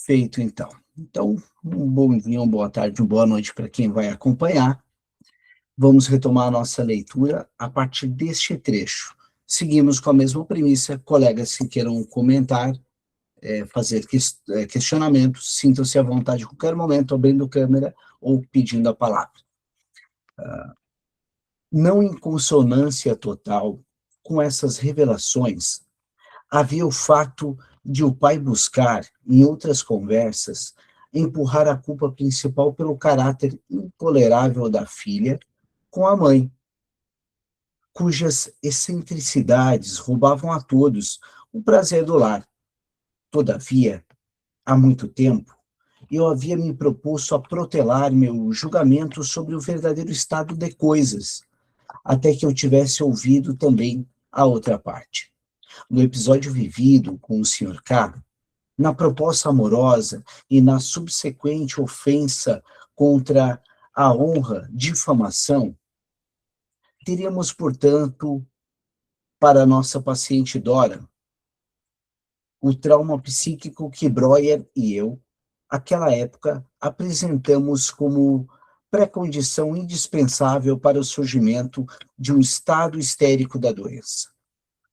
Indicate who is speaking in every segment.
Speaker 1: Feito, então. Então, um bom dia, uma boa tarde, uma boa noite para quem vai acompanhar. Vamos retomar a nossa leitura a partir deste trecho. Seguimos com a mesma premissa. Colegas que queiram comentar, fazer questionamentos, sintam-se à vontade a qualquer momento, abrindo câmera ou pedindo a palavra. Não em consonância total com essas revelações, havia o fato de o pai buscar, em outras conversas, empurrar a culpa principal pelo caráter intolerável da filha com a mãe, cujas excentricidades roubavam a todos o prazer do lar. Todavia, há muito tempo, eu havia me proposto a protelar meu julgamento sobre o verdadeiro estado de coisas, até que eu tivesse ouvido também a outra parte. No episódio vivido com o Sr. K, na proposta amorosa e na subsequente ofensa contra a honra, difamação, teríamos, portanto, para nossa paciente Dora, o trauma psíquico que Breuer e eu, àquela época, apresentamos como pré-condição indispensável para o surgimento de um estado histérico da doença.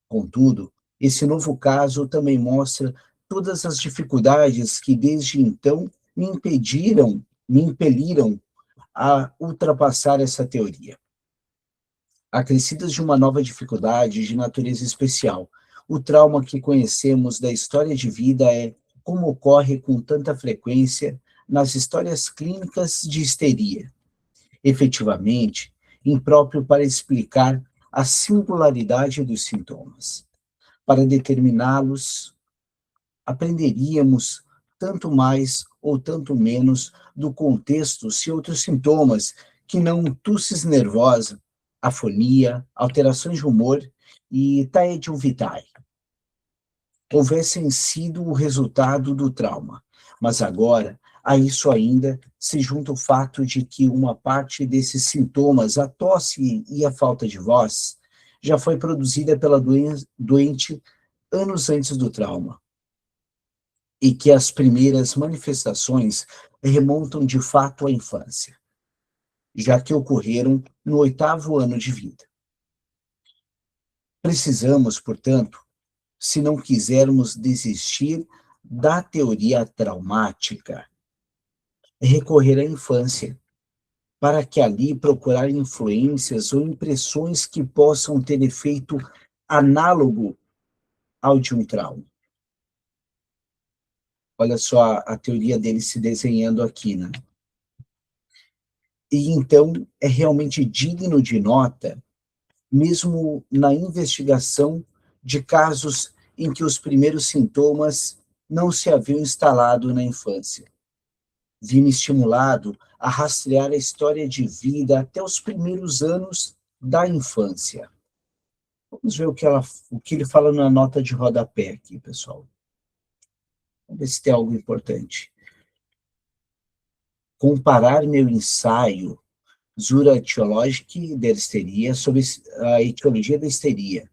Speaker 1: Contudo, esse novo caso também mostra todas as dificuldades que desde então me impeliram a ultrapassar essa teoria. Acrescidas de uma nova dificuldade de natureza especial, o trauma que conhecemos da história de vida é, como ocorre com tanta frequência nas histórias clínicas de histeria, efetivamente impróprio para explicar a singularidade dos sintomas. Para determiná-los, aprenderíamos tanto mais ou tanto menos do contexto se outros sintomas, que não tosse nervosa, afonia, alterações de humor e taedium vitae, houvessem sido o resultado do trauma. Mas agora, a isso ainda se junta o fato de que uma parte desses sintomas, a tosse e a falta de voz, já foi produzida pela doente anos antes do trauma, e que as primeiras manifestações remontam de fato à infância, já que ocorreram no 8º ano de vida. Precisamos, portanto, se não quisermos desistir da teoria traumática, recorrer à infância, para que ali procurar influências ou impressões que possam ter efeito análogo ao de um trauma. Olha só a teoria dele se desenhando aqui, né? E então é realmente digno de nota, mesmo na investigação de casos em que os primeiros sintomas não se haviam instalado na infância. Vi-me estimulado a rastrear a história de vida até os primeiros anos da infância. Vamos ver o que ele fala na nota de rodapé aqui, pessoal. Vamos ver se tem algo importante. Comparar meu ensaio Zura Etiologic der Histeria sobre a etiologia da histeria.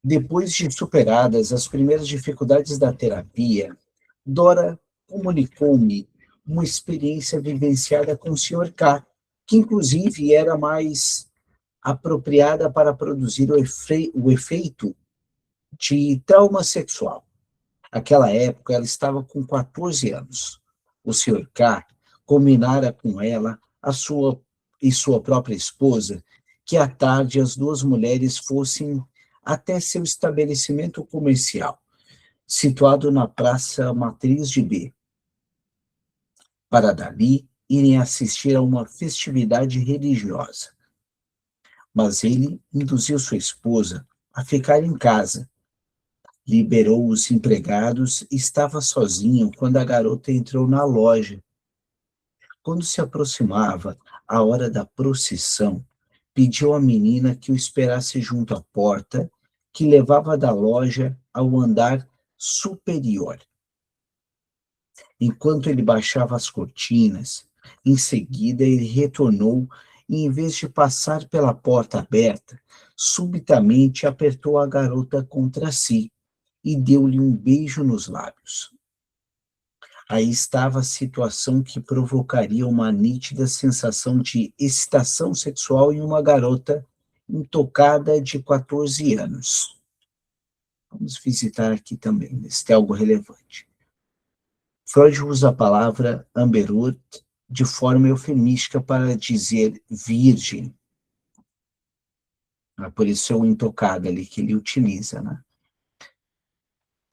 Speaker 1: Depois de superadas as primeiras dificuldades da terapia, Dora comunicou-me uma experiência vivenciada com o Sr. K, que inclusive era mais apropriada para produzir o efeito de trauma sexual. Naquela época, ela estava com 14 anos. O Sr. K combinara com ela e sua própria esposa que à tarde as duas mulheres fossem até seu estabelecimento comercial, situado na Praça Matriz de B, para dali irem assistir a uma festividade religiosa. Mas ele induziu sua esposa a ficar em casa, liberou os empregados e estava sozinho quando a garota entrou na loja. Quando se aproximava a hora da procissão, pediu à menina que o esperasse junto à porta que levava da loja ao andar superior. Enquanto ele baixava as cortinas, em seguida ele retornou e, em vez de passar pela porta aberta, subitamente apertou a garota contra si e deu-lhe um beijo nos lábios. Aí estava a situação que provocaria uma nítida sensação de excitação sexual em uma garota intocada de 14 anos. Vamos visitar aqui também, se tem algo relevante. Freud usa a palavra Amberut de forma eufemística para dizer virgem. Por isso é o intocado ali que ele utiliza, né?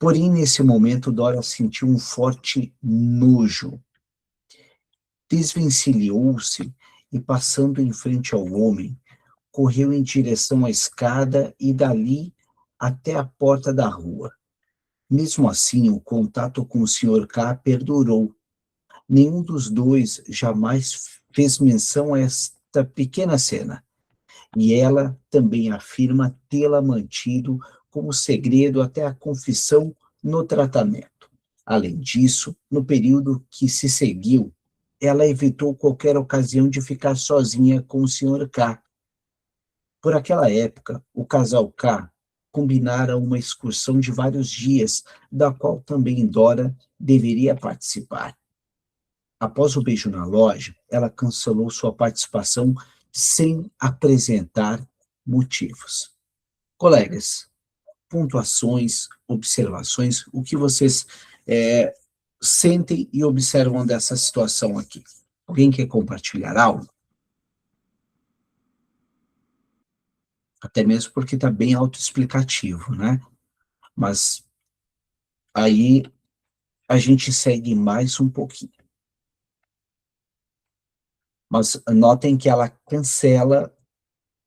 Speaker 1: Porém, nesse momento, Dora sentiu um forte nojo. Desvencilhou-se e, passando em frente ao homem, correu em direção à escada e dali até a porta da rua. Mesmo assim, o contato com o Sr. K perdurou. Nenhum dos dois jamais fez menção a esta pequena cena, e ela também afirma tê-la mantido como segredo até a confissão no tratamento. Além disso, no período que se seguiu, ela evitou qualquer ocasião de ficar sozinha com o Sr. K. Por aquela época, o casal K combinara uma excursão de vários dias, da qual também Dora deveria participar. Após o beijo na loja, ela cancelou sua participação sem apresentar motivos. Colegas, pontuações, observações, o que vocês sentem e observam dessa situação aqui? Alguém quer compartilhar algo? Até mesmo porque está bem autoexplicativo, né? Mas aí a gente segue mais um pouquinho. Mas notem que ela cancela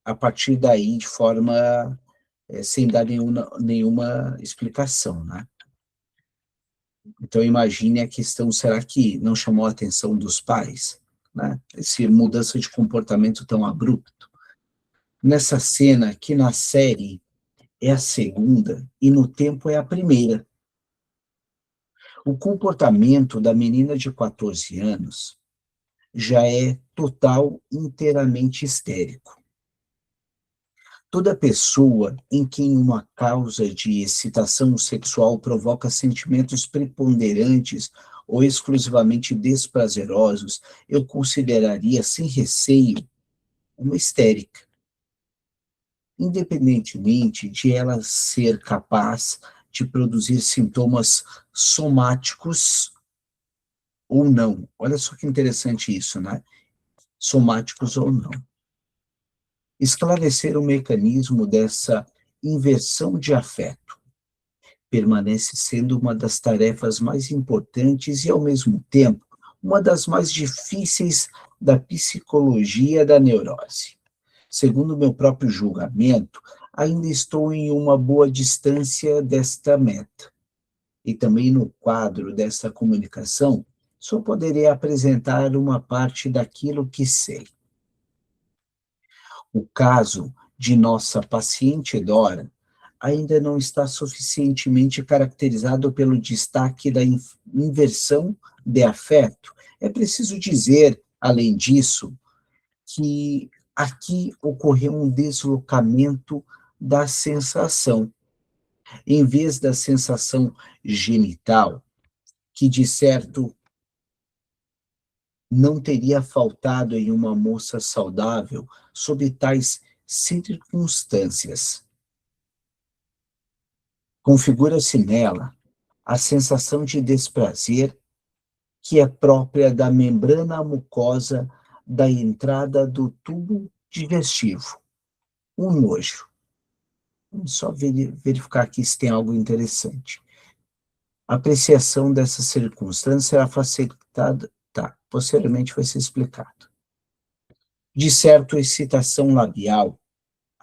Speaker 1: a partir daí de forma sem dar nenhuma explicação, né? Então imagine a questão, será que não chamou a atenção dos pais, né? Essa mudança de comportamento tão abrupto. Nessa cena, que na série é a segunda e no tempo é a primeira. O comportamento da menina de 14 anos já é inteiramente histérico. Toda pessoa em quem uma causa de excitação sexual provoca sentimentos preponderantes ou exclusivamente desprazerosos, eu consideraria sem receio uma histérica, independentemente de ela ser capaz de produzir sintomas somáticos ou não. Olha só que interessante isso, né? Somáticos ou não. Esclarecer o mecanismo dessa inversão de afeto permanece sendo uma das tarefas mais importantes e, ao mesmo tempo, uma das mais difíceis da psicologia da neurose. Segundo meu próprio julgamento, ainda estou em uma boa distância desta meta. E também no quadro dessa comunicação, só poderei apresentar uma parte daquilo que sei. O caso de nossa paciente Dora ainda não está suficientemente caracterizado pelo destaque da inversão de afeto. É preciso dizer, além disso, que aqui ocorreu um deslocamento da sensação. Em vez da sensação genital, que de certo não teria faltado em uma moça saudável sob tais circunstâncias. Configura-se nela a sensação de desprazer que é própria da membrana mucosa da entrada do tubo digestivo, um nojo. Vamos só verificar aqui se tem algo interessante. A apreciação dessa circunstância será facilitada, posteriormente vai ser explicado. De certo, a excitação labial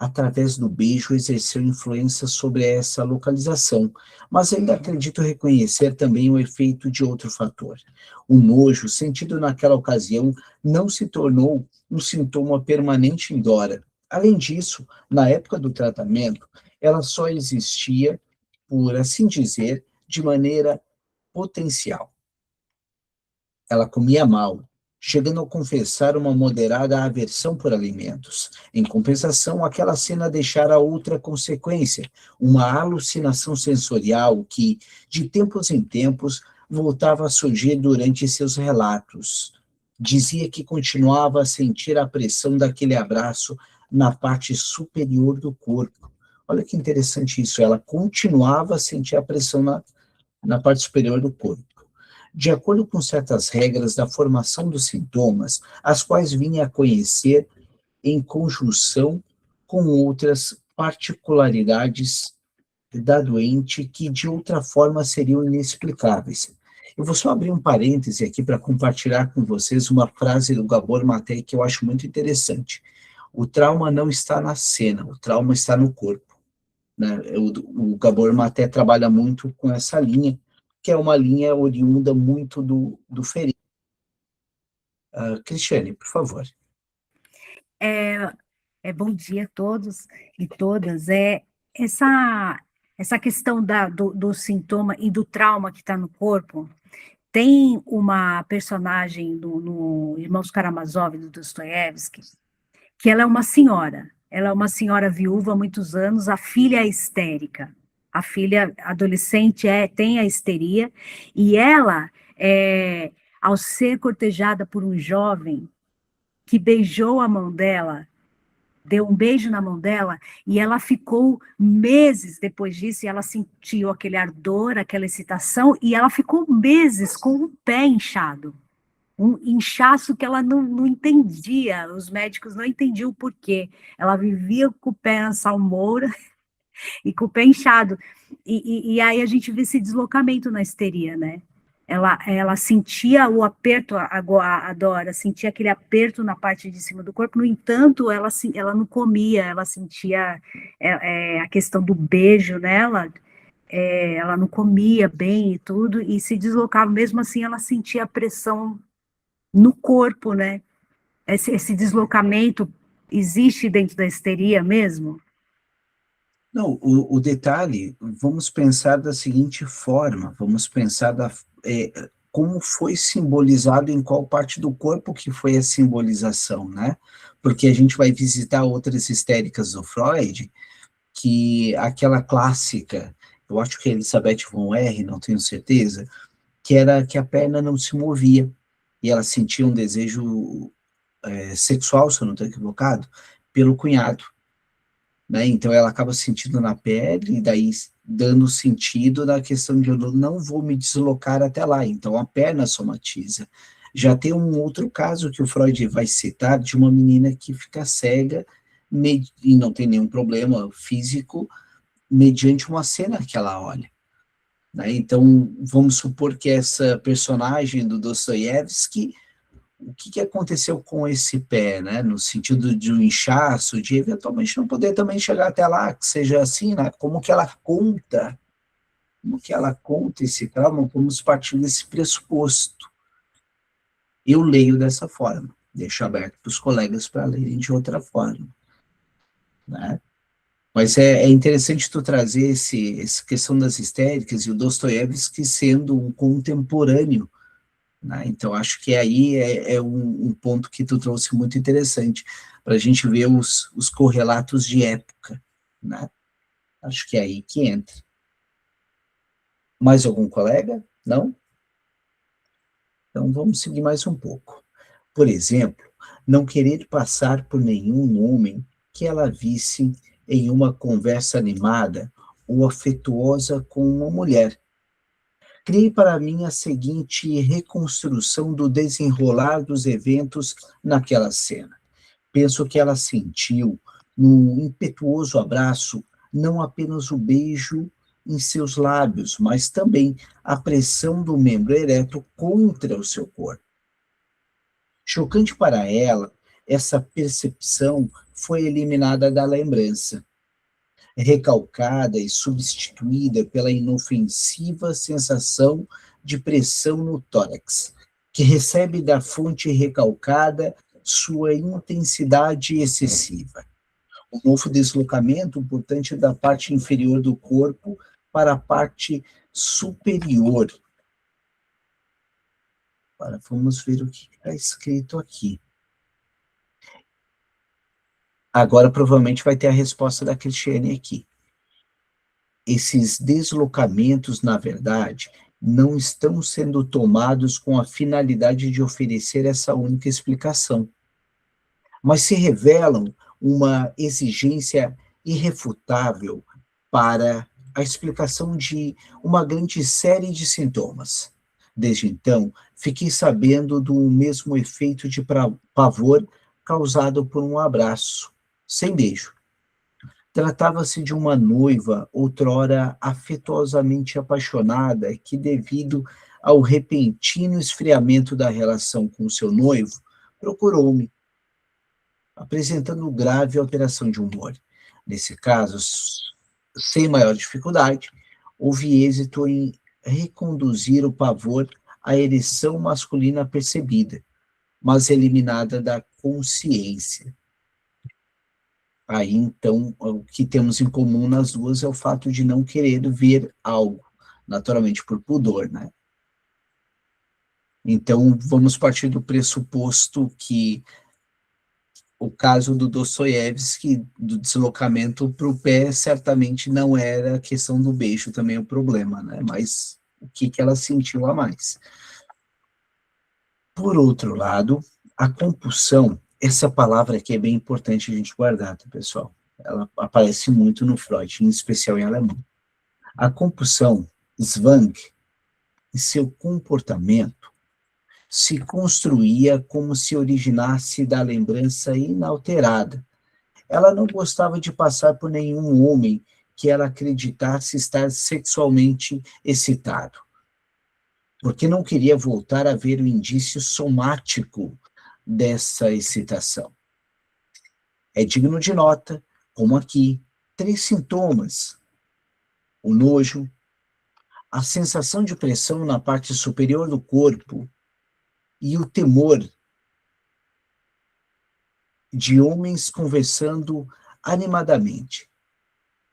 Speaker 1: através do beijo, exerceu influência sobre essa localização, mas ainda acredito reconhecer também o efeito de outro fator. O nojo, sentido naquela ocasião, não se tornou um sintoma permanente em Dora. Além disso, na época do tratamento, ela só existia, por assim dizer, de maneira potencial. Ela comia mal, chegando a confessar uma moderada aversão por alimentos. Em compensação, aquela cena deixara outra consequência, uma alucinação sensorial que, de tempos em tempos, voltava a surgir durante seus relatos. Dizia que continuava a sentir a pressão daquele abraço na parte superior do corpo. Olha que interessante isso, ela continuava a sentir a pressão na parte superior do corpo. De acordo com certas regras da formação dos sintomas, as quais vinha a conhecer em conjunção com outras particularidades da doente que de outra forma seriam inexplicáveis. Eu vou só abrir um parêntese aqui para compartilhar com vocês uma frase do Gabor Maté que eu acho muito interessante. O trauma não está na cena, o trauma está no corpo. Né? O Gabor Maté trabalha muito com essa linha, que é uma linha oriunda muito do ferido. Cristiane, por favor.
Speaker 2: Bom dia a todos e todas. Essa questão do sintoma e do trauma que está no corpo, tem uma personagem no Irmãos Karamazov, do Dostoiévski, que ela é uma senhora viúva há muitos anos, a filha é histérica, a filha adolescente tem a histeria, e ela, ao ser cortejada por um jovem que beijou a mão dela, deu um beijo na mão dela, e ela ficou meses depois disso, e ela sentiu aquele ardor, aquela excitação, e ela ficou meses com o pé inchado. Um inchaço que ela não entendia, os médicos não entendiam o porquê. Ela vivia com o pé na salmoura e com o pé inchado. E aí a gente vê esse deslocamento na histeria, né? Ela sentia o aperto, a Dora sentia aquele aperto na parte de cima do corpo, no entanto, ela não comia, ela sentia a questão do beijo nela, ela não comia bem e tudo, e se deslocava, mesmo assim ela sentia a pressão no corpo, né? Esse deslocamento existe dentro da histeria mesmo?
Speaker 1: Não, o detalhe, vamos pensar da seguinte forma, vamos pensar como foi simbolizado em qual parte do corpo que foi a simbolização, né? Porque a gente vai visitar outras histéricas do Freud, que aquela clássica, eu acho que é Elizabeth von R, não tenho certeza, que era que a perna não se movia, e ela sentia um desejo sexual, se eu não estou equivocado, pelo cunhado. Né? Então ela acaba sentindo na pele e daí dando sentido na questão de eu não vou me deslocar até lá, então a perna somatiza. Já tem um outro caso que o Freud vai citar de uma menina que fica cega e não tem nenhum problema físico mediante uma cena que ela olha. Né? Então vamos supor que essa personagem do Dostoiévski, o que aconteceu com esse pé, né? No sentido de um inchaço, de eventualmente não poder também chegar até lá, que seja assim, né? Como que ela conta esse trauma, vamos partir desse pressuposto. Eu leio dessa forma, deixo aberto para os colegas para lerem de outra forma, né? Mas é interessante tu trazer essa questão das histéricas e o Dostoiévski sendo um contemporâneo. Né? Então, acho que aí é um ponto que tu trouxe muito interessante, para a gente ver os correlatos de época. Né? Acho que é aí que entra. Mais algum colega? Não? Então, vamos seguir mais um pouco. Por exemplo, não querer passar por nenhum homem que ela visse em uma conversa animada ou afetuosa com uma mulher. Criei para mim a seguinte reconstrução do desenrolar dos eventos naquela cena. Penso que ela sentiu, num impetuoso abraço, não apenas o beijo em seus lábios, mas também a pressão do membro ereto contra o seu corpo. Chocante para ela, essa percepção foi eliminada da lembrança, recalcada e substituída pela inofensiva sensação de pressão no tórax, que recebe da fonte recalcada sua intensidade excessiva. Um novo deslocamento, portanto, da parte inferior do corpo para a parte superior. Agora, vamos ver o que está escrito aqui. Agora, provavelmente, vai ter a resposta da Cristiane aqui. Esses deslocamentos, na verdade, não estão sendo tomados com a finalidade de oferecer essa única explicação, mas se revelam uma exigência irrefutável para a explicação de uma grande série de sintomas. Desde então, fiquei sabendo do mesmo efeito de pavor causado por um abraço, sem beijo. Tratava-se de uma noiva, outrora afetuosamente apaixonada, que, devido ao repentino esfriamento da relação com seu noivo, procurou-me, apresentando grave alteração de humor. Nesse caso, sem maior dificuldade, houve êxito em reconduzir o pavor à ereção masculina percebida, mas eliminada da consciência. Aí, então, o que temos em comum nas duas é o fato de não querer ver algo, naturalmente por pudor, né? Então, vamos partir do pressuposto que o caso do Dostoiévski, do deslocamento para o pé, certamente não era a questão do beijo também o problema, né? Mas o que ela sentiu a mais. Por outro lado, a compulsão, essa palavra aqui é bem importante a gente guardar, tá, pessoal? Ela aparece muito no Freud, em especial em alemão. A compulsão, Zwang, e seu comportamento se construía como se originasse da lembrança inalterada. Ela não gostava de passar por nenhum homem que ela acreditasse estar sexualmente excitado, porque não queria voltar a ver o indício somático dessa excitação. É digno de nota, como aqui, 3 sintomas: o nojo, a sensação de pressão na parte superior do corpo e o temor de homens conversando animadamente,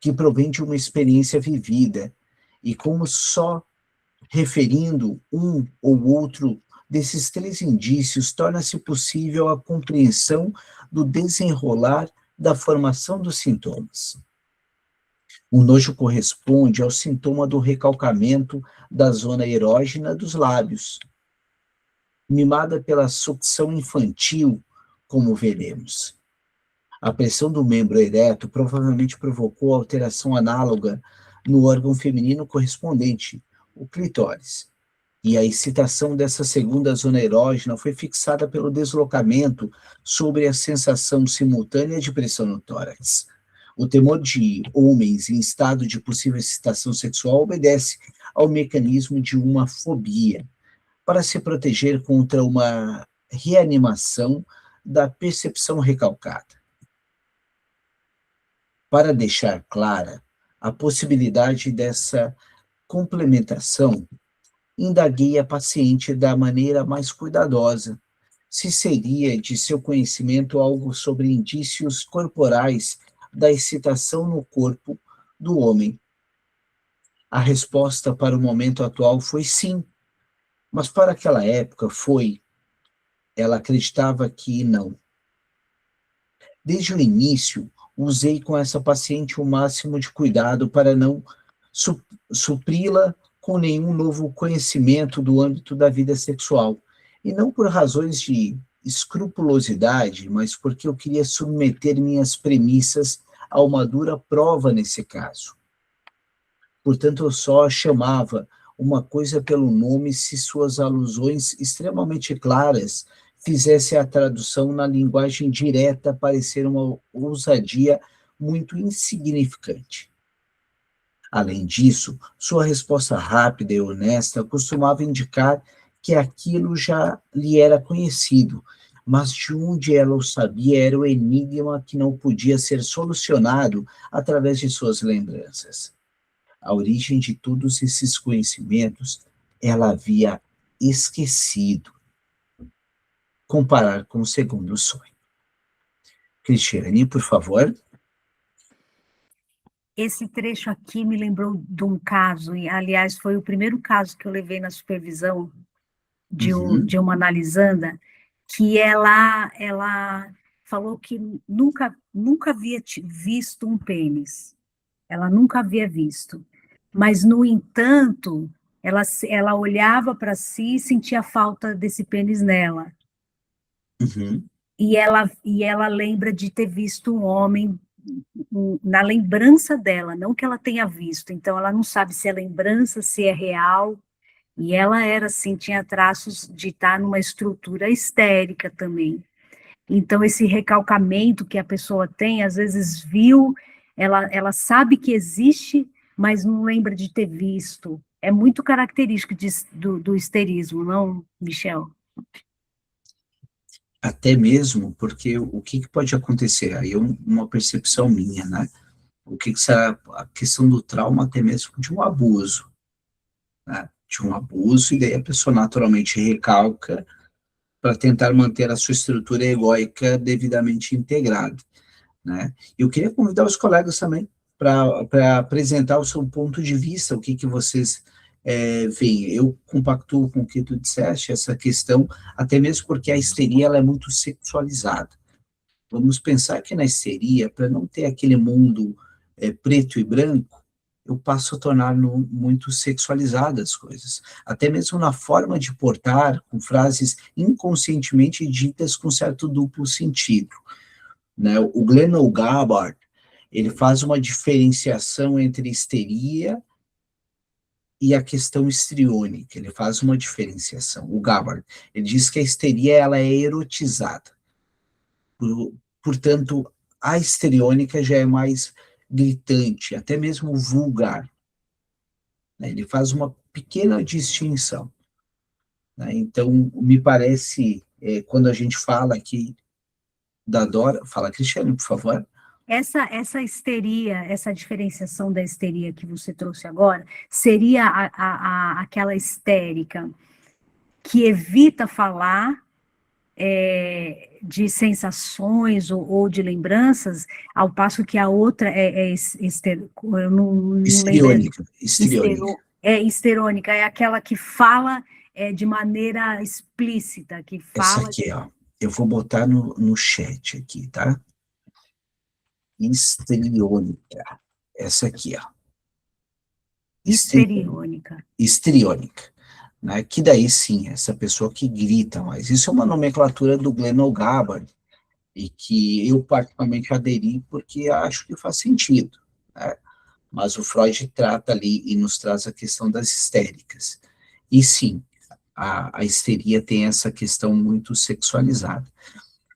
Speaker 1: que provém de uma experiência vivida, e como só referindo um ou outro desses 3 indícios torna-se possível a compreensão do desenrolar da formação dos sintomas. O nojo corresponde ao sintoma do recalcamento da zona erógena dos lábios, mimada pela sucção infantil, como veremos. A pressão do membro ereto provavelmente provocou alteração análoga no órgão feminino correspondente, o clitóris, e a excitação dessa segunda zona erógena foi fixada pelo deslocamento sobre a sensação simultânea de pressão no tórax. O temor de homens em estado de possível excitação sexual obedece ao mecanismo de uma fobia, para se proteger contra uma reanimação da percepção recalcada. Para deixar clara a possibilidade dessa complementação, indaguei a paciente da maneira mais cuidadosa se seria de seu conhecimento algo sobre indícios corporais da excitação no corpo do homem. A resposta para o momento atual foi sim, mas para aquela época foi. Ela acreditava que não. Desde o início, usei com essa paciente o máximo de cuidado para não supri-la com nenhum novo conhecimento do âmbito da vida sexual, e não por razões de escrupulosidade, mas porque eu queria submeter minhas premissas a uma dura prova nesse caso. Portanto, eu só chamava uma coisa pelo nome se suas alusões extremamente claras fizessem a tradução na linguagem direta parecer uma ousadia muito insignificante. Além disso, sua resposta rápida e honesta costumava indicar que aquilo já lhe era conhecido, mas de onde ela o sabia era o enigma que não podia ser solucionado através de suas lembranças. A origem de todos esses conhecimentos ela havia esquecido. Comparar com o segundo sonho. Cristiane, por favor.
Speaker 2: Esse trecho aqui me lembrou de um caso, e aliás foi o primeiro caso que eu levei na supervisão, de uma analisanda, que ela falou que nunca havia visto um pênis. Ela nunca havia visto. Mas, no entanto, ela olhava para si e sentia falta desse pênis nela. E ela lembra de ter visto um homem na lembrança dela, não que ela tenha visto. Então, ela não sabe se é lembrança, se é real. E ela era assim, tinha traços de estar numa estrutura histérica também. Então, esse recalcamento que a pessoa tem, às vezes viu, ela sabe que existe, mas não lembra de ter visto. É muito característico do histerismo, não, Michel?
Speaker 1: Até mesmo porque o que pode acontecer? Aí é uma percepção minha, né? O que será a questão do trauma, até mesmo de um abuso, né? De um abuso, e daí a pessoa naturalmente recalca para tentar manter a sua estrutura egóica devidamente integrada, né? Eu queria convidar os colegas também para apresentar o seu ponto de vista, o que vocês veem. Eu compactuo com o que tu disseste, essa questão, até mesmo porque a histeria ela é muito sexualizada. Vamos pensar que na histeria, para não ter aquele mundo preto e branco, eu passo a tornar muito sexualizadas as coisas. Até mesmo na forma de portar, com frases inconscientemente ditas com certo duplo sentido, né? O Glenn Gabbard, ele faz uma diferenciação entre histeria e a questão histriônica. Ele faz uma diferenciação. O Gabbard, ele diz que a histeria ela é erotizada. Portanto, a histriônica já é mais gritante, até mesmo vulgar, né? Ele faz uma pequena distinção, né? Então, me parece, quando a gente fala aqui da Dora, fala, Cristiane, por favor.
Speaker 2: Essa histeria, essa diferenciação da histeria que você trouxe agora, seria aquela histérica que evita falar de sensações ou de lembranças, ao passo que a outra eu não
Speaker 1: histriônica,
Speaker 2: histerônica, é aquela que fala de maneira explícita, que fala...
Speaker 1: Essa aqui, ó, eu vou botar no chat aqui, tá? Histriônica, essa aqui, ó.
Speaker 2: Histriônica.
Speaker 1: Histriônica. Né, que daí sim, essa pessoa que grita mais. Isso é uma nomenclatura do Glenn Gabbard, e que eu particularmente aderi porque acho que faz sentido, né? Mas o Freud trata ali e nos traz a questão das histéricas. E sim, a histeria tem essa questão muito sexualizada.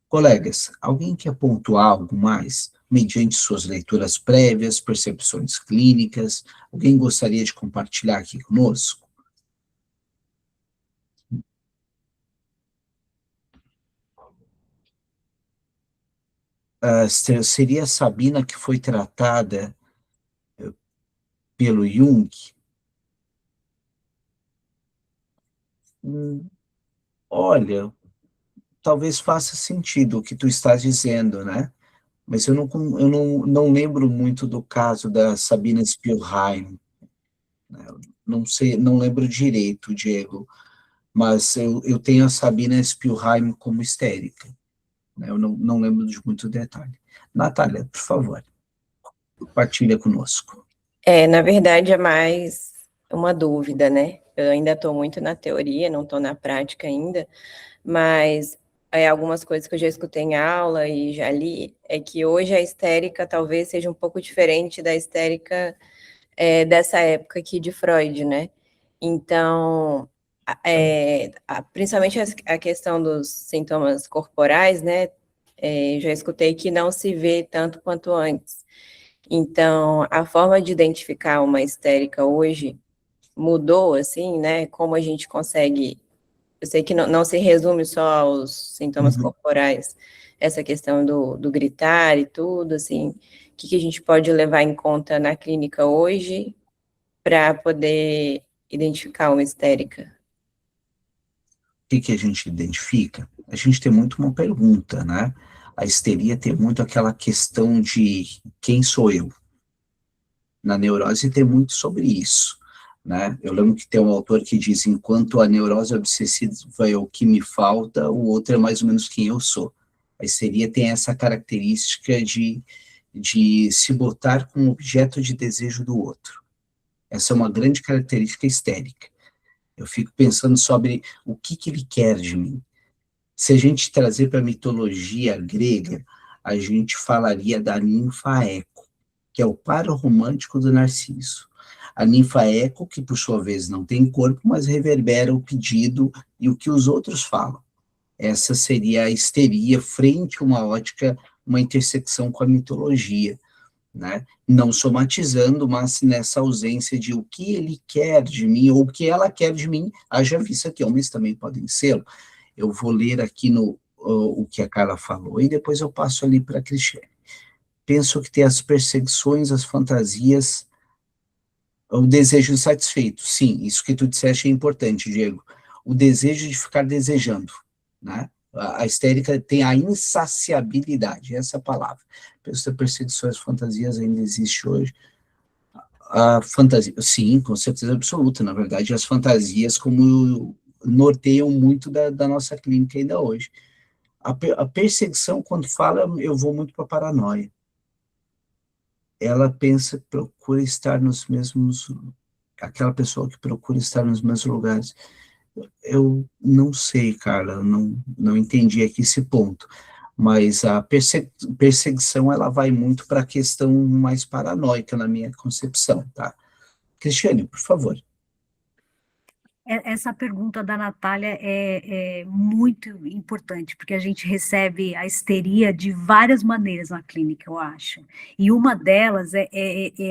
Speaker 1: Colegas, alguém quer pontuar algo mais, mediante suas leituras prévias, percepções clínicas? Alguém gostaria de compartilhar aqui conosco? Seria a Sabina que foi tratada pelo Jung? Olha, talvez faça sentido o que tu estás dizendo, né? Mas eu não lembro muito do caso da Sabina Spielheim, né? Não sei, não lembro direito, Diego, mas eu tenho a Sabina Spielheim como histérica, né? Eu não lembro de muito detalhe. Natália, por favor, compartilha conosco.
Speaker 3: Na verdade, é mais uma dúvida, né? Eu ainda estou muito na teoria, não estou na prática ainda, mas algumas coisas que eu já escutei em aula e já li, é que hoje a histérica talvez seja um pouco diferente da histérica dessa época aqui de Freud, né? Então, principalmente a questão dos sintomas corporais, né? Já escutei que não se vê tanto quanto antes. Então, a forma de identificar uma histérica hoje mudou, assim, né? Como a gente consegue... Eu sei que não se resume só aos sintomas corporais, essa questão do gritar e tudo, assim, o que a gente pode levar em conta na clínica hoje para poder identificar uma histérica?
Speaker 1: O que a gente identifica? A gente tem muito uma pergunta, né? A histeria tem muito aquela questão de quem sou eu? Na neurose tem muito sobre isso. né? Eu lembro que tem um autor que diz, enquanto a neurose obsessiva é o que me falta, o outro é mais ou menos quem eu sou. A histeria tem essa característica de se botar como objeto de desejo do outro. Essa é uma grande característica histérica. Eu fico pensando sobre o que ele quer de mim. Se a gente trazer para a mitologia grega, a gente falaria da ninfa Eco, que é o par romântico do Narciso. A ninfa Eco, que por sua vez não tem corpo, mas reverbera o pedido e o que os outros falam. Essa seria a histeria frente a uma ótica, uma intersecção com a mitologia, né? Não somatizando, mas nessa ausência de o que ele quer de mim, ou o que ela quer de mim, haja vista que homens também podem ser. Eu vou ler aqui o que a Carla falou, e depois eu passo ali para a Cristiane. Penso que tem as perseguições, as fantasias, o desejo insatisfeito. Sim, isso que tu disseste é importante, Diego. O desejo de ficar desejando, né? A histérica tem a insaciabilidade, essa palavra. Penso que perseguições, fantasias ainda existe hoje. A fantasia, sim, com certeza absoluta. Na verdade, as fantasias como norteiam muito da nossa clínica ainda hoje. A perseguição, quando fala, eu vou muito para a paranoia. Ela pensa, procura estar nos mesmos, aquela pessoa que procura estar nos mesmos lugares. Eu não sei, Carla, não entendi aqui esse ponto, mas a perseguição, ela vai muito para a questão mais paranoica na minha concepção, tá? Cristiane, por favor.
Speaker 2: Essa pergunta da Natália é muito importante, porque a gente recebe a histeria de várias maneiras na clínica, eu acho. E uma delas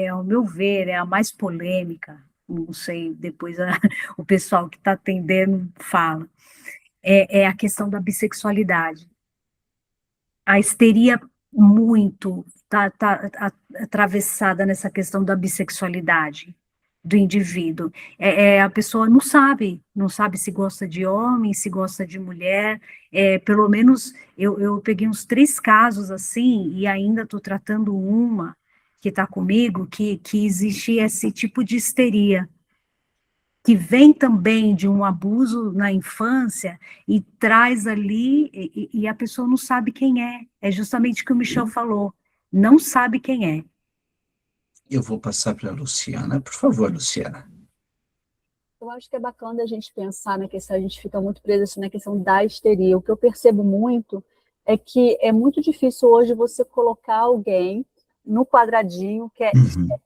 Speaker 2: ao meu ver, é a mais polêmica, não sei, depois o pessoal que está atendendo fala, é a questão da bissexualidade. A histeria muito está atravessada nessa questão da bissexualidade do indivíduo. A pessoa não sabe se gosta de homem, se gosta de mulher. Pelo menos eu peguei uns 3 casos assim, e ainda estou tratando uma que está comigo, que existe esse tipo de histeria, que vem também de um abuso na infância e traz ali, e a pessoa não sabe quem é. É justamente o que o Michel falou, não sabe quem é.
Speaker 1: Eu vou passar para a Luciana. Por favor, Luciana.
Speaker 4: Eu acho que é bacana a gente pensar na questão, a gente fica muito preso assim, na questão da histeria. O que eu percebo muito é que é muito difícil hoje você colocar alguém no quadradinho que é histérico,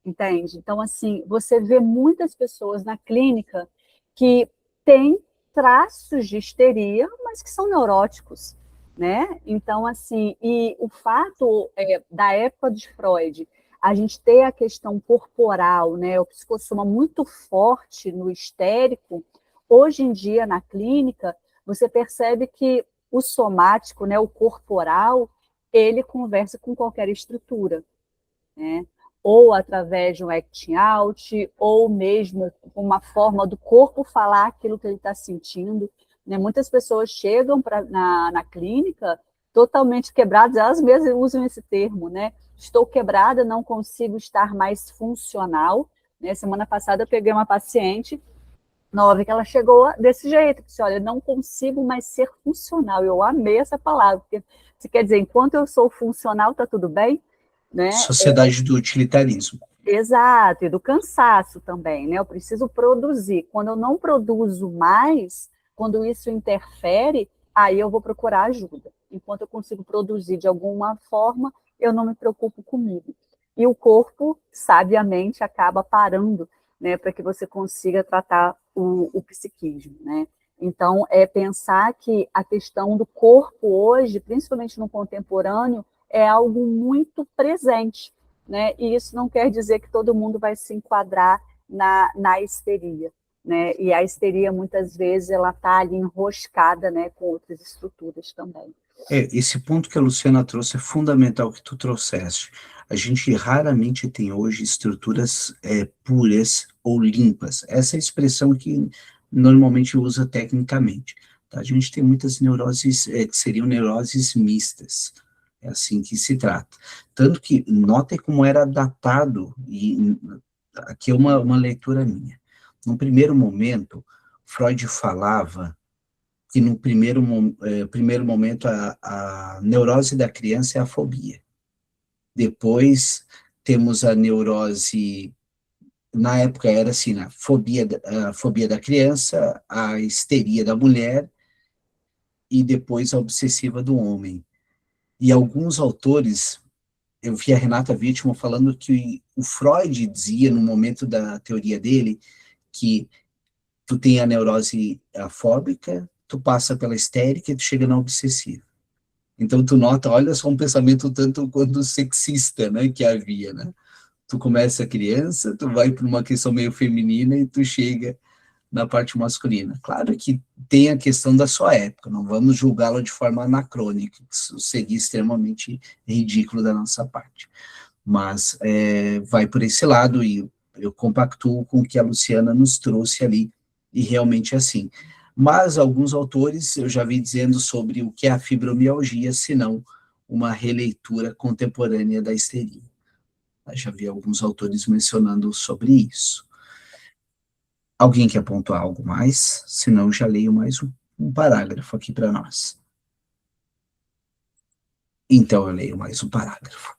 Speaker 4: entende? Então, assim, você vê muitas pessoas na clínica que têm traços de histeria, mas que são neuróticos, né? Então, assim, e o fato da época de Freud, a gente ter a questão corporal, né, o psicossoma muito forte no histérico, hoje em dia na clínica, você percebe que o somático, né, o corporal, ele conversa com qualquer estrutura, né? Ou através de um acting out, ou mesmo uma forma do corpo falar aquilo que ele está sentindo, né? Muitas pessoas chegam na clínica totalmente quebradas, elas mesmas usam esse termo, né? Estou quebrada, não consigo estar mais funcional, né? Semana passada eu peguei uma paciente nova que ela chegou desse jeito, disse, olha, não consigo mais ser funcional. Eu amei essa palavra, porque você quer dizer, enquanto eu sou funcional, está tudo bem, né?
Speaker 1: Sociedade do utilitarismo.
Speaker 4: Exato, e do cansaço também, né? Eu preciso produzir. Quando eu não produzo mais, quando isso interfere, aí eu vou procurar ajuda. Enquanto eu consigo produzir de alguma forma, eu não me preocupo comigo. E o corpo, sabiamente, acaba parando, né, para que você consiga tratar o psiquismo, né? Então, é pensar que a questão do corpo hoje, principalmente no contemporâneo, é algo muito presente, né? E isso não quer dizer que todo mundo vai se enquadrar na histeria, né? E a histeria, muitas vezes, ela está ali enroscada, né, com outras estruturas também.
Speaker 1: Esse ponto que a Luciana trouxe é fundamental que tu trouxeste. A gente raramente tem hoje estruturas puras ou limpas. Essa é a expressão que normalmente usa tecnicamente. Tá? A gente tem muitas neuroses que seriam neuroses mistas. É assim que se trata. Tanto que, notem como era datado, e aqui é uma leitura minha. No primeiro momento, Freud falava que no primeiro momento a neurose da criança é a fobia. Depois temos a neurose, na época era assim, a fobia da criança, a histeria da mulher e depois a obsessiva do homem. E alguns autores, eu vi a Renata Wittmann falando que o Freud dizia, no momento da teoria dele, que tu tem a neurose fóbica, tu passa pela histérica e tu chega na obsessiva. Então tu nota, olha só um pensamento tanto quanto sexista, né, que havia, né? Tu começa criança, tu vai para uma questão meio feminina e tu chega na parte masculina. Claro que tem a questão da sua época, não vamos julgá-la de forma anacrônica, isso seria extremamente ridículo da nossa parte. Mas vai por esse lado e eu compactuo com o que a Luciana nos trouxe ali, e realmente é assim. Mas alguns autores eu já vi dizendo sobre o que é a fibromialgia, se não uma releitura contemporânea da histeria. Eu já vi alguns autores mencionando sobre isso. Alguém quer pontuar algo mais? Senão eu já leio mais um parágrafo aqui para nós. Então eu leio mais um parágrafo.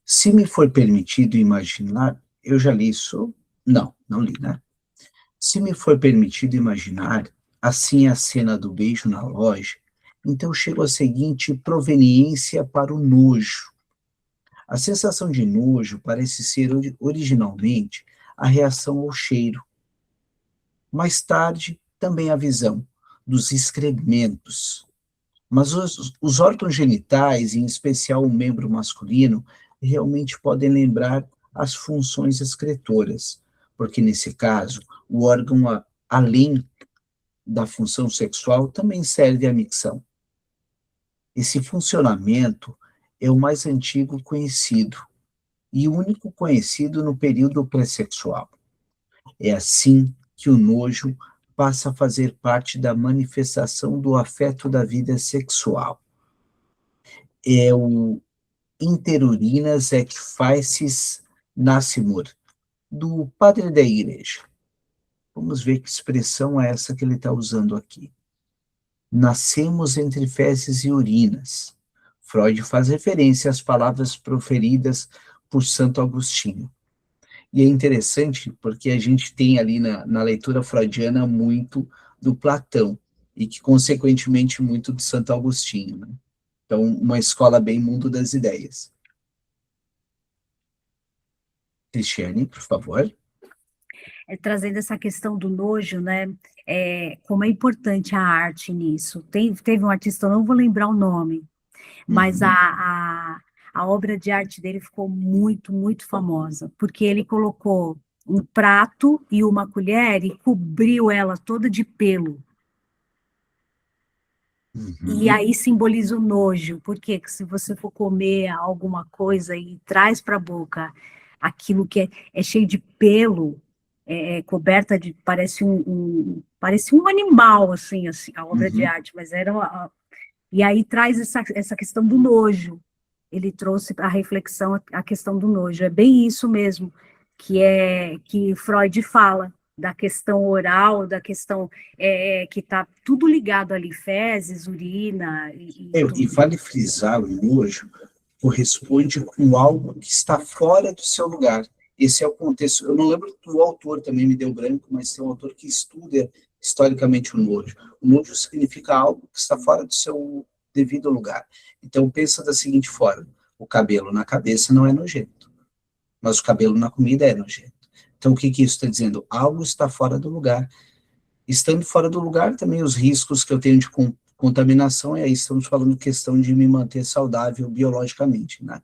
Speaker 1: Se me for permitido imaginar, eu já li isso? Não li, né? Se me for permitido imaginar, assim a cena do beijo na loja, então chego à seguinte proveniência para o nojo. A sensação de nojo parece ser originalmente a reação ao cheiro. Mais tarde, também a visão dos excrementos. Mas os órgãos genitais, em especial o membro masculino, realmente podem lembrar as funções excretoras, porque nesse caso, o órgão, além da função sexual, também serve à micção. Esse funcionamento é o mais antigo conhecido e o único conhecido no período pré-sexual. É assim que o nojo passa a fazer parte da manifestação do afeto da vida sexual. É o interurinas et faeces nascimur, do padre da igreja. Vamos ver que expressão é essa que ele está usando aqui. Nascemos entre fezes e urinas. Freud faz referência às palavras proferidas por Santo Agostinho. E é interessante porque a gente tem ali na leitura freudiana muito do Platão, e que, consequentemente, muito do Santo Agostinho, né? Então, uma escola bem mundo das ideias. Cristiane, por favor.
Speaker 2: Trazendo essa questão do nojo, né? Como é importante a arte nisso. Teve um artista, eu não vou lembrar o nome, mas a obra de arte dele ficou muito, muito famosa, porque ele colocou um prato e uma colher e cobriu ela toda de pelo. E aí simboliza o nojo, porque se você for comer alguma coisa e traz para a boca aquilo que é cheio de pelo, coberta de, parece um animal, assim, a obra de arte, mas e aí traz essa questão do nojo. Ele trouxe a reflexão a questão do nojo. É bem isso mesmo que Freud fala, da questão oral, da questão que está tudo ligado ali, fezes, urina
Speaker 1: E vale frisar, o nojo corresponde com algo que está fora do seu lugar. Esse é o contexto. Eu não lembro do autor, também me deu branco, mas tem um autor que estuda historicamente o nojo. O nojo significa algo que está fora do seu devido lugar. Então, pensa da seguinte forma: o cabelo na cabeça não é nojento, mas o cabelo na comida é nojento. Então, o que isso está dizendo? Algo está fora do lugar. Estando fora do lugar, também os riscos que eu tenho de contaminação, e aí estamos falando questão de me manter saudável biologicamente, né?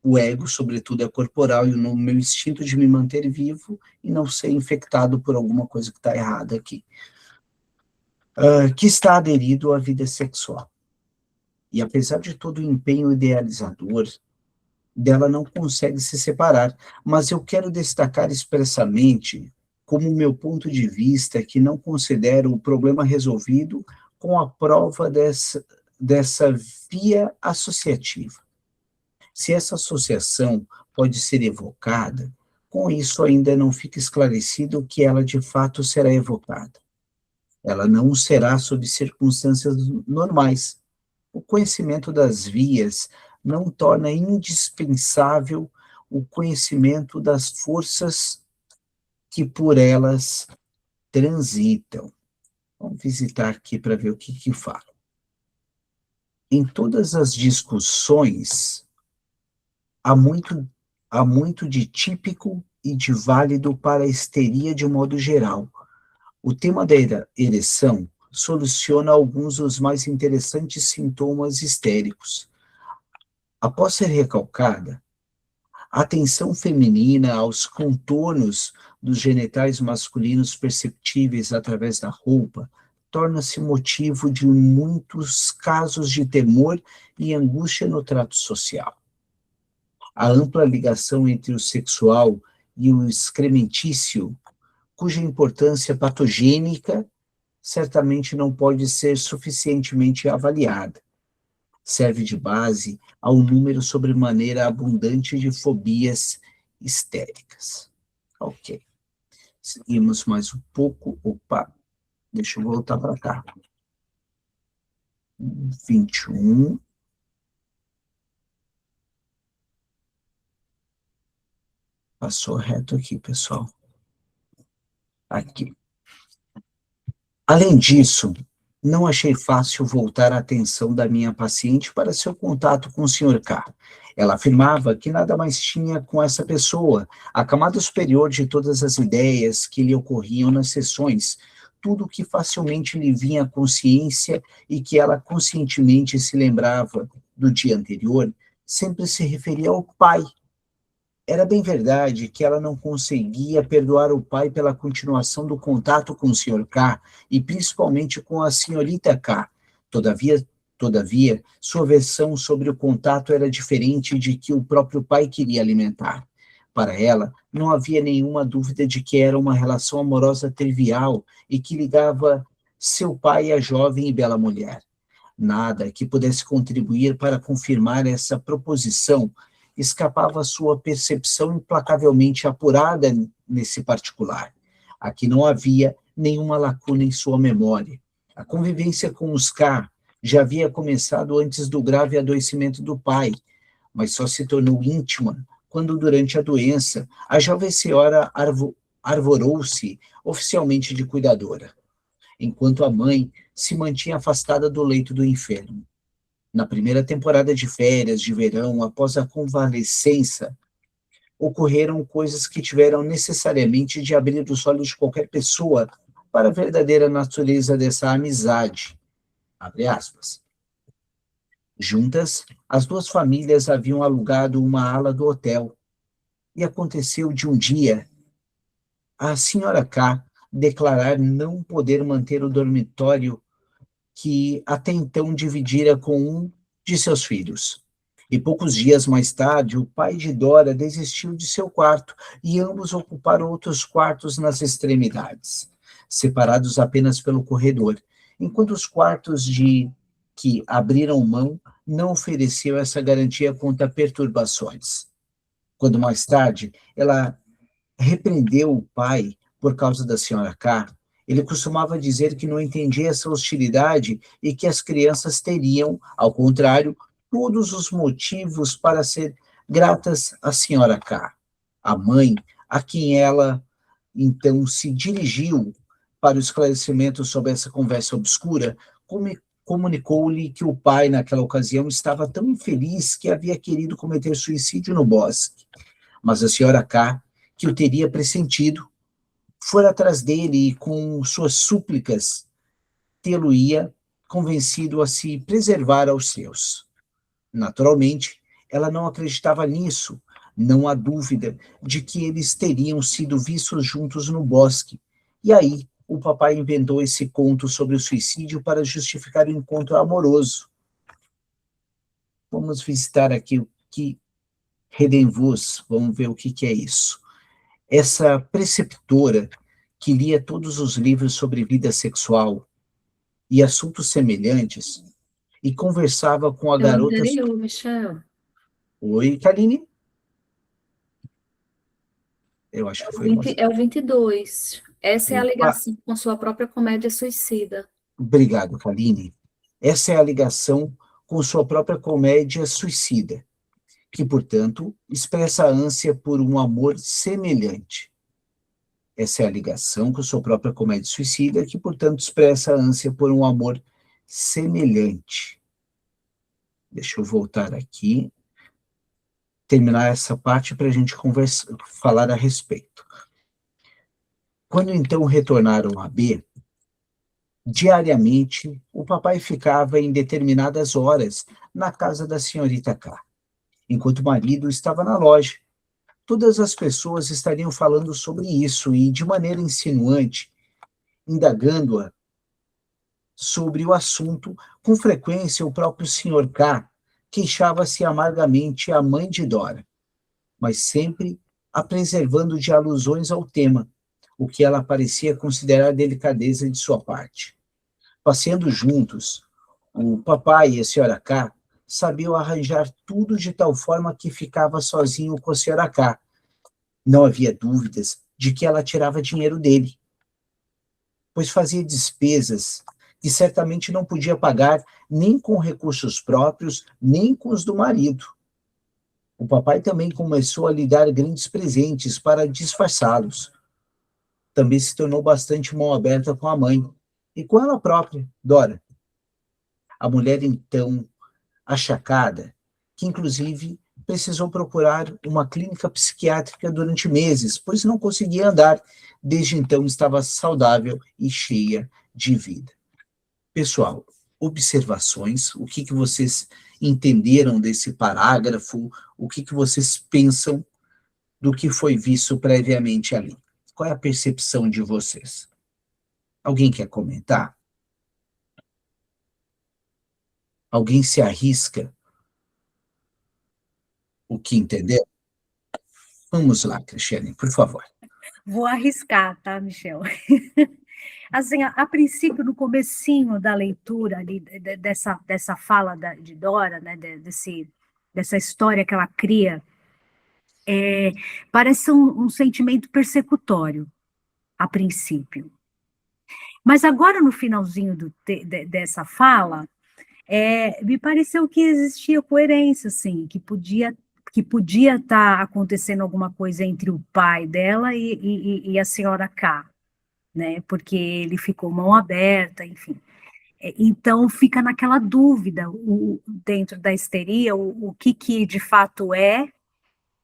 Speaker 1: O ego, sobretudo, é corporal, e o meu instinto de me manter vivo e não ser infectado por alguma coisa que está errada aqui. Que está aderido à vida sexual. E apesar de todo o empenho idealizador, dela não consegue se separar. Mas eu quero destacar expressamente como o meu ponto de vista é que não considero o problema resolvido com a prova dessa via associativa. Se essa associação pode ser evocada, Com isso, ainda não fica esclarecido que ela de fato será evocada. Ela não será sob circunstâncias normais. O conhecimento das vias não torna indispensável o conhecimento das forças que por elas transitam. Vamos visitar aqui para ver o que fala. Em todas as discussões, há muito de típico e de válido para a histeria de modo geral. O tema da ereção soluciona alguns dos mais interessantes sintomas histéricos. Após ser recalcada, a atenção feminina aos contornos dos genitais masculinos perceptíveis através da roupa torna-se motivo de muitos casos de temor e angústia no trato social. A ampla ligação entre o sexual e o excrementício, cuja importância patogênica certamente não pode ser suficientemente avaliada, serve de base ao número sobremaneira abundante de fobias histéricas. Ok. Seguimos mais um pouco. Opa, deixa eu voltar para cá. 21. Passou reto aqui, pessoal. Aqui. Além disso, não achei fácil voltar a atenção da minha paciente para seu contato com o Sr. K. Ela afirmava que nada mais tinha com essa pessoa, a camada superior de todas as ideias que lhe ocorriam nas sessões, tudo que facilmente lhe vinha à consciência e que ela conscientemente se lembrava do dia anterior, sempre se referia ao pai. Era bem verdade que ela não conseguia perdoar o pai pela continuação do contato com o Sr. K e principalmente com a senhorita K. Todavia, sua versão sobre o contato era diferente de que o próprio pai queria alimentar. Para ela, não havia nenhuma dúvida de que era uma relação amorosa trivial e que ligava seu pai à jovem e bela mulher. Nada que pudesse contribuir para confirmar essa proposição escapava à sua percepção implacavelmente apurada nesse particular. Aqui não havia nenhuma lacuna em sua memória. A convivência com os K já havia começado antes do grave adoecimento do pai, mas só se tornou íntima quando, durante a doença, a jovem senhora arvorou-se oficialmente de cuidadora, enquanto a mãe se mantinha afastada do leito do enfermo. Na primeira temporada de férias de verão, após a convalescença, ocorreram coisas que tiveram necessariamente de abrir os olhos de qualquer pessoa para a verdadeira natureza dessa amizade. Abre aspas. Juntas, as duas famílias haviam alugado uma ala do hotel. E aconteceu de um dia a senhora K declarar não poder manter o dormitório que até então dividira com um de seus filhos. E poucos dias mais tarde, o pai de Dora desistiu de seu quarto e ambos ocuparam outros quartos nas extremidades, separados apenas pelo corredor, enquanto os quartos de que abriram mão não ofereciam essa garantia contra perturbações. Quando mais tarde ela repreendeu o pai por causa da senhora K, ele costumava dizer que não entendia essa hostilidade e que as crianças teriam, ao contrário, todos os motivos para ser gratas à senhora K. A mãe, a quem ela então se dirigiu para o esclarecimento sobre essa conversa obscura, comunicou-lhe que o pai, naquela ocasião, estava tão infeliz que havia querido cometer suicídio no bosque. Mas a senhora K, que o teria pressentido, fora atrás dele e, com suas súplicas, tê-lo-ia convencido a se preservar aos seus. Naturalmente, ela não acreditava nisso. Não há dúvida de que eles teriam sido vistos juntos no bosque. E aí, o papai inventou esse conto sobre o suicídio para justificar o encontro amoroso. Vamos visitar aqui o que Redem-vos, vamos ver o que é isso. Essa preceptora que lia todos os livros sobre vida sexual e assuntos semelhantes e conversava com a garota...
Speaker 2: Michel.
Speaker 1: Oi, Kaline? Eu acho que foi...
Speaker 5: É o 22. Essa é a
Speaker 1: Opa.
Speaker 5: ligação com sua própria comédia suicida.
Speaker 1: Obrigado, Kaline. Essa é a ligação com sua própria comédia suicida, que, portanto, expressa a ânsia por um amor semelhante. Essa é a ligação com sua própria comédia suicida, que, portanto, expressa a ânsia por um amor semelhante. Deixa eu voltar aqui, terminar essa parte para a gente falar a respeito. Quando, então, retornaram a B, diariamente, o papai ficava em determinadas horas na casa da senhorita K, enquanto o marido estava na loja. Todas as pessoas estariam falando sobre isso e, de maneira insinuante, indagando-a sobre o assunto. Com frequência, o próprio Sr. K queixava-se amargamente à mãe de Dora, mas sempre a preservando de alusões ao tema, o que ela parecia considerar delicadeza de sua parte. Passeando juntos, o papai e a Sra. K sabiam arranjar tudo de tal forma que ficava sozinho com a Sra. K. Não havia dúvidas de que ela tirava dinheiro dele, pois fazia despesas que certamente não podia pagar nem com recursos próprios, nem com os do marido. O papai também começou a lhe dar grandes presentes para disfarçá-los. Também se tornou bastante mão aberta com a mãe e com ela própria, Dora. A mulher, então, achacada, que inclusive precisou procurar uma clínica psiquiátrica durante meses, pois não conseguia andar, desde então estava saudável e cheia de vida. Pessoal, observações, o que vocês entenderam desse parágrafo, o que vocês pensam do que foi visto previamente ali? Qual é a percepção de vocês? Alguém quer comentar? Alguém se arrisca? O que entendeu? Vamos lá, Cristiane, por favor.
Speaker 2: Vou arriscar, tá, Michel? Assim, a princípio, no comecinho da leitura ali, dessa fala de Dora, né, dessa história que ela cria, parece um sentimento persecutório, a princípio. Mas agora, no finalzinho dessa fala, me pareceu que existia coerência, assim, que podia estar acontecendo alguma coisa entre o pai dela e a senhora K, né? Porque ele ficou mão aberta, enfim. Então, fica naquela dúvida, dentro da histeria, o que de fato é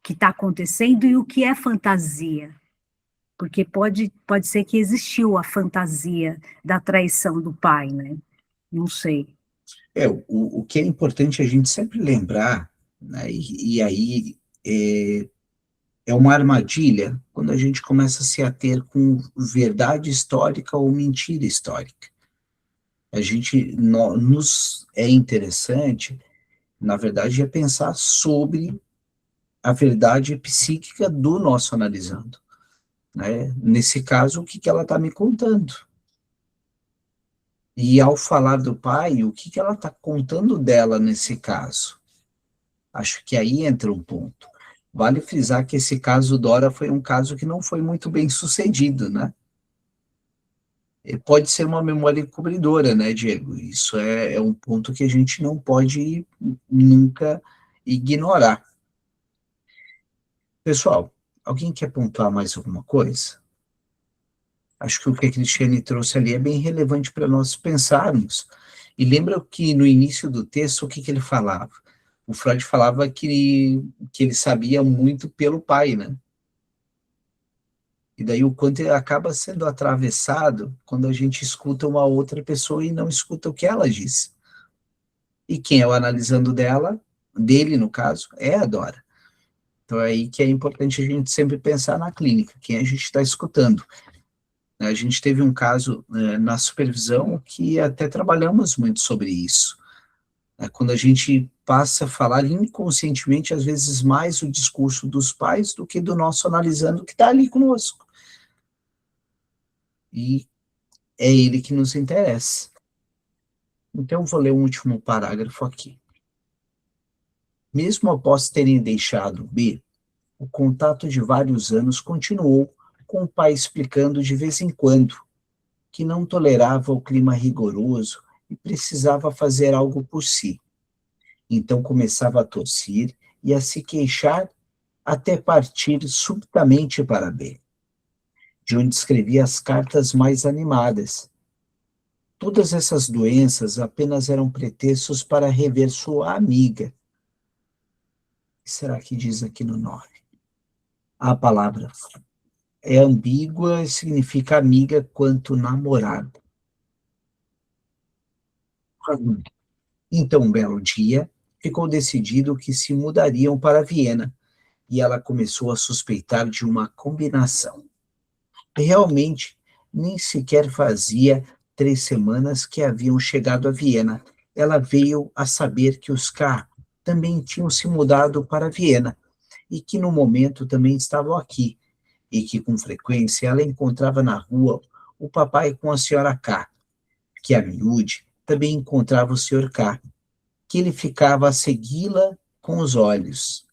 Speaker 2: que está acontecendo e o que é fantasia. Porque pode ser que existiu a fantasia da traição do pai, né? Não sei.
Speaker 1: O que é importante a gente sempre lembrar, né, e aí é uma armadilha quando a gente começa a se ater com verdade histórica ou mentira histórica. A gente, nos é interessante, na verdade, é pensar sobre a verdade psíquica do nosso analisando. Né? Nesse caso, o que ela está me contando? E ao falar do pai, o que ela está contando dela nesse caso? Acho que aí entra um ponto. Vale frisar que esse caso Dora foi um caso que não foi muito bem sucedido, né? Pode ser uma memória encobridora, né, Diego? Isso é um ponto que a gente não pode nunca ignorar. Pessoal, alguém quer pontuar mais alguma coisa? Acho que o que a Cristiane trouxe ali é bem relevante para nós pensarmos. E lembra que no início do texto, o que ele falava? O Freud falava que ele sabia muito pelo pai, né? E daí o quanto ele acaba sendo atravessado quando a gente escuta uma outra pessoa e não escuta o que ela diz. E quem é o analisando dele no caso, é a Dora. Então é aí que é importante a gente sempre pensar na clínica, quem a gente está escutando. A gente teve um caso na supervisão que até trabalhamos muito sobre isso. Quando a gente passa a falar inconscientemente, às vezes, mais o discurso dos pais do que do nosso analisando que está ali conosco. E é ele que nos interessa. Então, eu vou ler um último parágrafo aqui. Mesmo após terem deixado B, O contato de vários anos continuou, com o pai explicando de vez em quando que não tolerava o clima rigoroso e precisava fazer algo por si. Então começava a tossir e a se queixar até partir subitamente para B, de onde escrevia as cartas mais animadas. Todas essas doenças apenas eram pretextos para rever sua amiga. O que será que diz aqui no 9? A palavra é ambígua e significa amiga quanto namorada. Então, um belo dia, ficou decidido que se mudariam para Viena, e ela começou a suspeitar de uma combinação. Realmente, nem sequer fazia 3 semanas que haviam chegado a Viena. Ela veio a saber que os K também tinham se mudado para Viena, e que no momento também estavam aqui, e que com frequência ela encontrava na rua o papai com a senhora K, que a miúde também encontrava o senhor K, que ele ficava a segui-la com os olhos.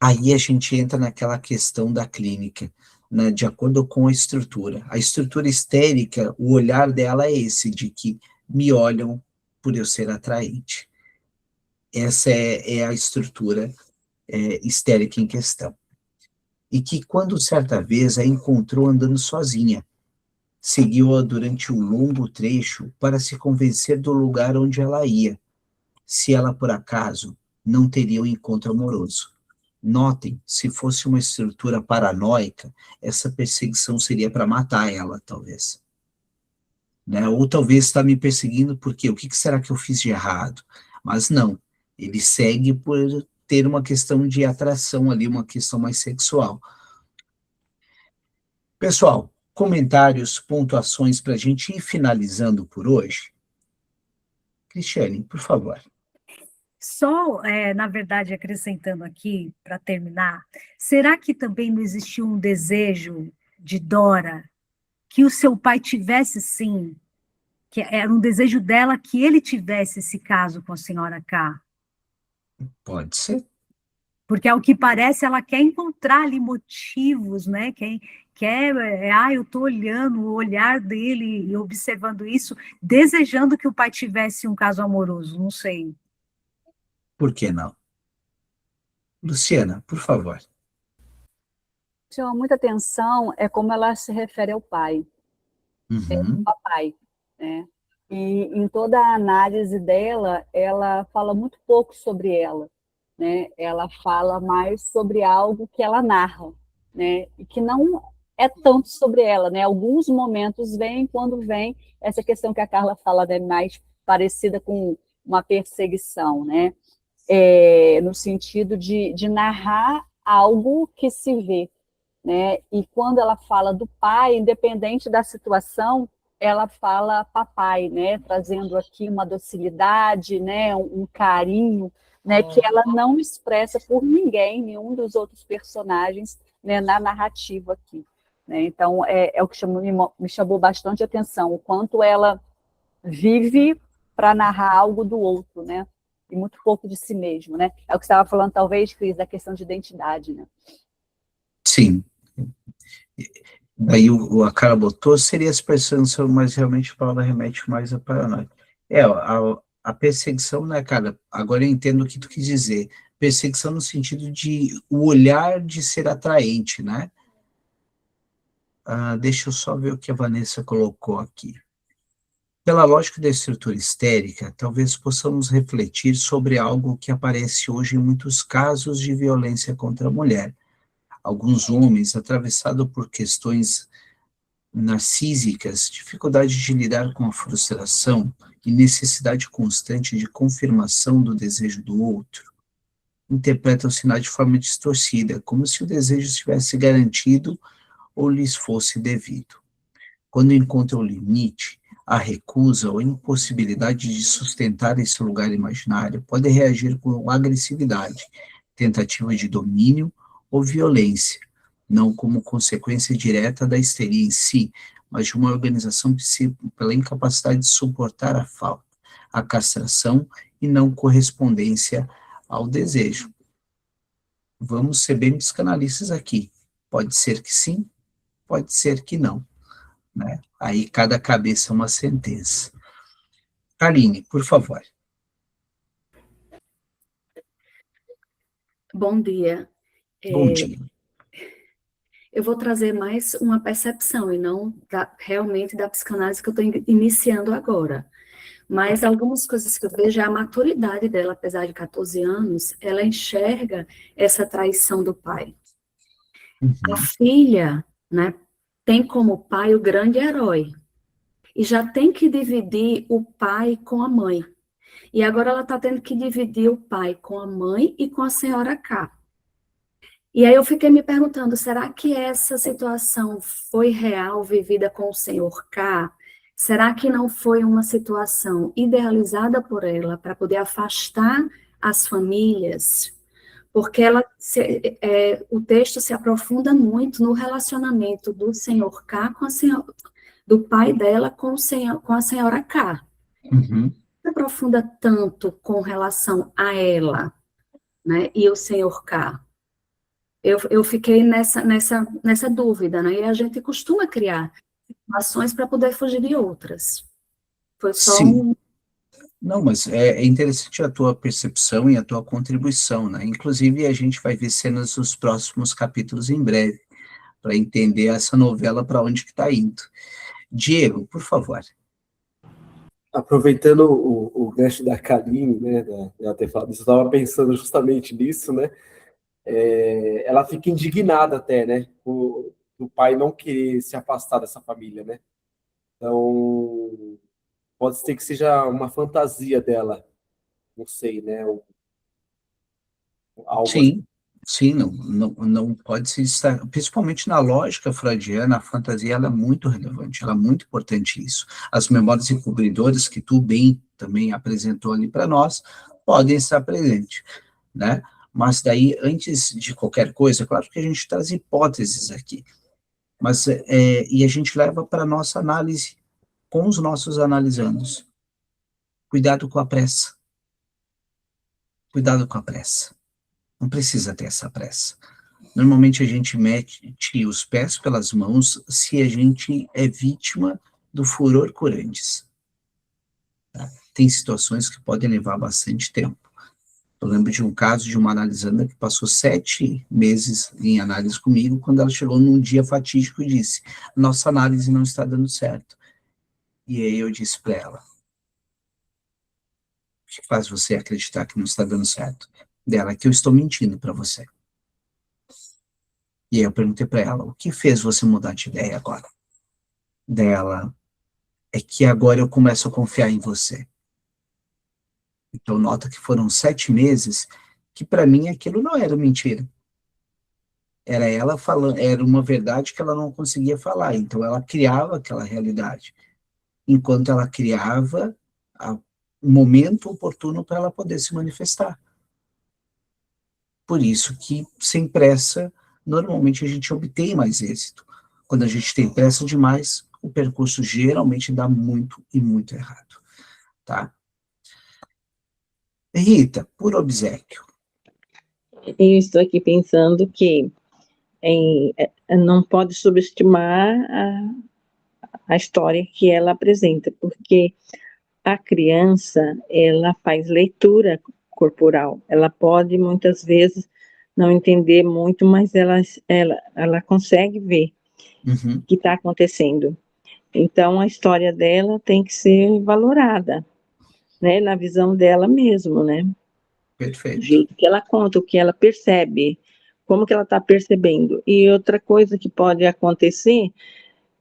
Speaker 1: Aí a gente entra naquela questão da clínica, né, de acordo com a estrutura. A estrutura histérica, o olhar dela é esse, de que me olham por eu ser atraente. Essa é a estrutura histérica em questão. E que quando certa vez a encontrou andando sozinha, seguiu-a durante um longo trecho para se convencer do lugar onde ela ia, se ela por acaso não teria um encontro amoroso. Notem, se fosse uma estrutura paranoica, essa perseguição seria para matar ela, talvez. Né? Ou talvez está me perseguindo porque o que será que eu fiz de errado? Mas não, ele segue por ter uma questão de atração ali, uma questão mais sexual. Pessoal, comentários, pontuações para a gente ir finalizando por hoje? Cristiane, por favor.
Speaker 2: Só, na verdade, acrescentando aqui, para terminar, será que também não existiu um desejo de Dora que o seu pai tivesse, sim, que era um desejo dela que ele tivesse esse caso com a senhora K?
Speaker 1: Pode ser.
Speaker 2: Porque, ao que parece, ela quer encontrar ali motivos, né? Eu estou olhando o olhar dele e observando isso, desejando que o pai tivesse um caso amoroso, não sei.
Speaker 1: Por que não? Luciana, por favor.
Speaker 4: Chama muita atenção é como ela se refere ao pai,
Speaker 1: Uhum.
Speaker 4: papai, né? E em toda a análise dela, ela fala muito pouco sobre ela, né? Ela fala mais sobre algo que ela narra, né? E que não é tanto sobre ela, né? Alguns momentos vêm, quando vem essa questão que a Carla fala, né? Mais parecida com uma perseguição, né? No sentido de narrar algo que se vê, né? E quando ela fala do pai, independente da situação, ela fala papai, né? Trazendo aqui uma docilidade, né? Um carinho, né? Que ela não expressa por ninguém, nenhum dos outros personagens, né? Na narrativa aqui, né? Então é o que me chamou bastante atenção, o quanto ela vive para narrar algo do outro, né? E muito pouco de si mesmo, né? É o que você estava falando, talvez, Cris, da questão de identidade, né?
Speaker 1: Sim. Daí a Carla botou, seria a expressão, mas realmente a palavra remete mais à paranoia. A perseguição, né, cara? Agora eu entendo o que tu quis dizer. Perseguição no sentido de o olhar de ser atraente, né? Deixa eu só ver o que a Vanessa colocou aqui. Pela lógica da estrutura histérica, talvez possamos refletir sobre algo que aparece hoje em muitos casos de violência contra a mulher. Alguns homens, atravessados por questões narcísicas, dificuldade de lidar com a frustração e necessidade constante de confirmação do desejo do outro, interpretam o sinal de forma distorcida, como se o desejo estivesse garantido ou lhes fosse devido. Quando encontram o limite, a recusa ou impossibilidade de sustentar esse lugar imaginário, podem reagir com agressividade, tentativa de domínio ou violência, não como consequência direta da histeria em si, mas de uma organização psíquica pela incapacidade de suportar a falta, a castração e não correspondência ao desejo. Vamos ser bem psicanalistas aqui. Pode ser que sim, pode ser que não, né? Aí cada cabeça é uma sentença. Aline, por favor.
Speaker 5: Bom dia.
Speaker 1: Bom dia.
Speaker 5: Eu vou trazer mais uma percepção e não realmente da psicanálise que eu estou iniciando agora. Mas algumas coisas que eu vejo é a maturidade dela, apesar de 14 anos, ela enxerga essa traição do pai. A filha, né, tem como pai o grande herói e já tem que dividir o pai com a mãe. E agora ela está tendo que dividir o pai com a mãe e com a senhora K. E aí eu fiquei me perguntando, será que essa situação foi real, vivida com o senhor K? Será que não foi uma situação idealizada por ela para poder afastar as famílias? Porque o texto se aprofunda muito no relacionamento do senhor K com do pai dela com a senhora K.
Speaker 1: Uhum.
Speaker 5: Se aprofunda tanto com relação a ela, né, e o senhor K. Eu fiquei nessa dúvida, né? E a gente costuma criar ações para poder fugir de outras. Foi só
Speaker 1: Sim. Não, mas é interessante a tua percepção e a tua contribuição, né? Inclusive, a gente vai ver cenas dos próximos capítulos em breve, para entender essa novela para onde que está indo. Diego, por favor.
Speaker 6: Aproveitando o gancho da Kaline, né, ela ter falado isso, eu estava pensando justamente nisso, né? Ela fica indignada até, né? O pai não querer se afastar dessa família, né? Então, pode ser que seja uma fantasia dela, não sei, né? Algo assim.
Speaker 1: Sim, não pode se estar, principalmente na lógica freudiana, a fantasia ela é muito relevante, ela é muito importante isso. As memórias encobridoras que tu bem também apresentou ali para nós, podem estar presentes, né? Mas daí, antes de qualquer coisa, claro que a gente traz hipóteses aqui, mas e a gente leva para a nossa análise com os nossos analisandos. Cuidado com a pressa. Cuidado com a pressa. Não precisa ter essa pressa. Normalmente a gente mete os pés pelas mãos se a gente é vítima do furor curantes. Tá? Tem situações que podem levar bastante tempo. Eu lembro de um caso de uma analisanda que passou 7 meses em análise comigo, quando ela chegou num dia fatídico e disse, nossa análise não está dando certo. E aí eu disse para ela, o que faz você acreditar que não está dando certo? Dela, que eu estou mentindo para você. E aí eu perguntei para ela, o que fez você mudar de ideia agora? Dela, é que agora eu começo a confiar em você. Então nota que foram 7 meses que para mim aquilo não era mentira. Era ela falando, era uma verdade que ela não conseguia falar, então ela criava aquela realidade. Enquanto ela criava o momento oportuno para ela poder se manifestar. Por isso que, sem pressa, normalmente a gente obtém mais êxito. Quando a gente tem pressa demais, o percurso geralmente dá muito e muito errado, tá? Rita, por obséquio.
Speaker 7: Eu estou aqui pensando que não pode subestimar a história que ela apresenta, porque a criança, ela faz leitura corporal, ela pode muitas vezes não entender muito, mas ela consegue ver o que está acontecendo. Então, a história dela tem que ser valorada, né, na visão dela mesmo, né?
Speaker 1: Perfeito.
Speaker 7: O jeito que ela conta, o que ela percebe, como que ela está percebendo. E outra coisa que pode acontecer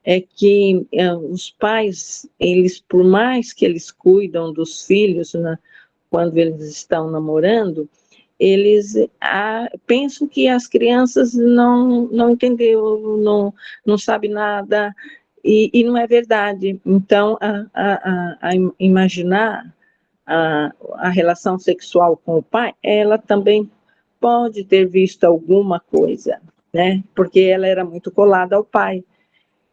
Speaker 7: é que os pais, eles, por mais que eles cuidam dos filhos, né, quando eles estão namorando, eles pensam que as crianças não entenderam, não sabem nada, e não é verdade. Então, imaginar a relação sexual com o pai, ela também pode ter visto alguma coisa, né? Porque ela era muito colada ao pai,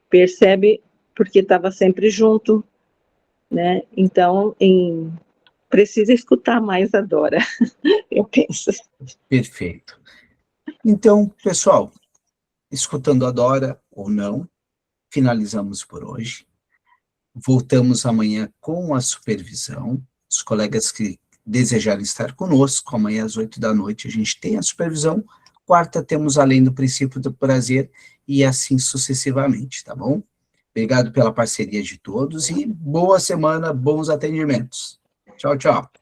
Speaker 7: percebe porque estava sempre junto, né? Então, precisa escutar mais a Dora, eu penso.
Speaker 1: Perfeito. Então, pessoal, escutando a Dora ou não, finalizamos por hoje. Voltamos amanhã com a supervisão. Os colegas que desejarem estar conosco, amanhã às 8 da noite a gente tem a supervisão. Quarta temos Além do Princípio do Prazer e assim sucessivamente, tá bom? Obrigado pela parceria de todos e boa semana, bons atendimentos. Tchau, tchau.